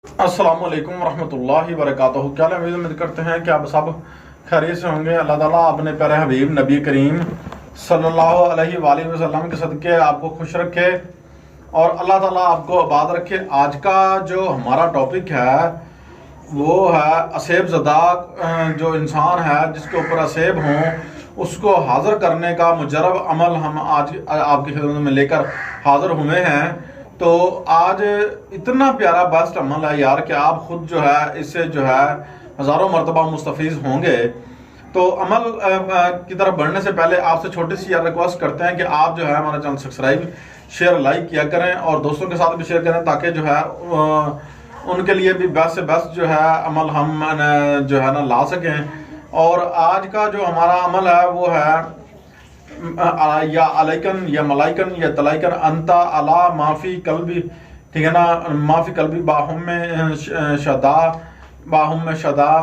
अस्सलाम वालेकुम रहमतुल्लाहि वबरकातुहू। क्या उम्मीद करते हैं कि आप सब खैरियत से होंगे। अल्लाह ताला अपने प्यारे हबीब नबी करीम सल्लल्लाहु अलैहि वसल्लम के सदक़े आपको खुश रखे और अल्लाह ताला आपको आबाद रखे। आज का जो हमारा टॉपिक है वो है असेब ज़दा। जो इंसान है जिसके ऊपर असेब हों उसको हाज़िर करने का मुजरब अमल हम आज आपकी खिदमत में लेकर हाज़िर हुए हैं। तो आज इतना प्यारा बेस्ट अमल है यार कि आप खुद जो है इससे जो है हज़ारों मरतबा मुस्तफ़ीज़ होंगे। तो अमल की तरफ बढ़ने से पहले आपसे छोटी सी यार रिक्वेस्ट करते हैं कि आप जो है हमारा चैनल सब्सक्राइब शेयर लाइक किया करें और दोस्तों के साथ भी शेयर करें ताकि जो है उनके लिए भी बेस्ट से बेस्ट जो है अमल हम जो है ना ला सकें। और आज का जो हमारा अमल है वो है या अलैकन या मलाइकन या तलाइकन अंता अला माफ़ी कल्बी, ठीक है ना। माफ़ी कल्बी बाहुम में शदा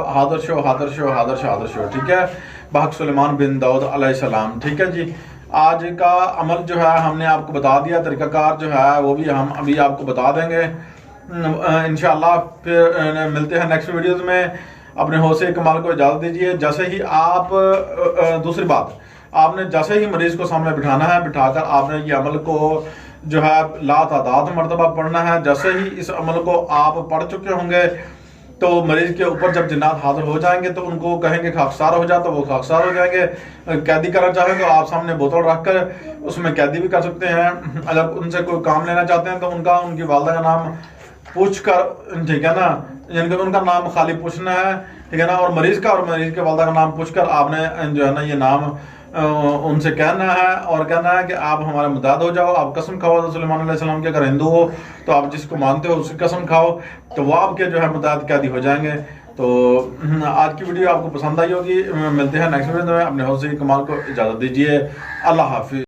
हादर शो हादर शो हादर शो हादर शो, ठीक है। बहक सुलेमान बिन दाऊद अलैहिस्सलाम, ठीक है जी। आज का अमल जो है हमने आपको बता दिया, तरीक़ाकार जो है वो भी हम अभी आपको बता देंगे इंशाअल्लाह। फिर मिलते हैं नेक्स्ट वीडियोज़ में। अपने हौसले कमाल को इजाज़त दीजिए। जैसे ही आप दूसरी बात, आपने जैसे ही मरीज़ को सामने बिठाना है, बिठाकर आपने ये अमल को जो है ला तादाद मरतबा पढ़ना है। जैसे ही इस अमल को आप पढ़ चुके होंगे तो मरीज़ के ऊपर जब जिन्नात हाजिर हो जाएंगे तो उनको कहेंगे खाकसार हो जा, तो वो खाकसार हो जाएंगे। कैदी करना चाहें तो आप सामने बोतल रख कर उसमें कैदी भी कर सकते हैं। अगर उनसे कोई काम लेना चाहते हैं तो उनकी वालदा का नाम पूछ कर, ठीक है ना, यानी कि उनका नाम खाली पूछना है, ठीक है ना। और मरीज़ के वालदा का नाम पूछ कर आपने जो है ना ये नाम उनसे कहना है और कहना है कि आप हमारे मुदाद हो जाओ। आप कसम खाओ तो सुलेमान अलैहिस्सलाम के, अगर हिंदू हो तो आप जिसको मानते हो उसकी कसम खाओ, तो वो आपके जो है मुदाद कैदी हो जाएंगे। तो आज की वीडियो आपको पसंद आई होगी। मिलते हैं नेक्स्ट वीडियो में। अपने हौसले कमाल को इजाज़त दीजिए। अल्लाह हाफिज़।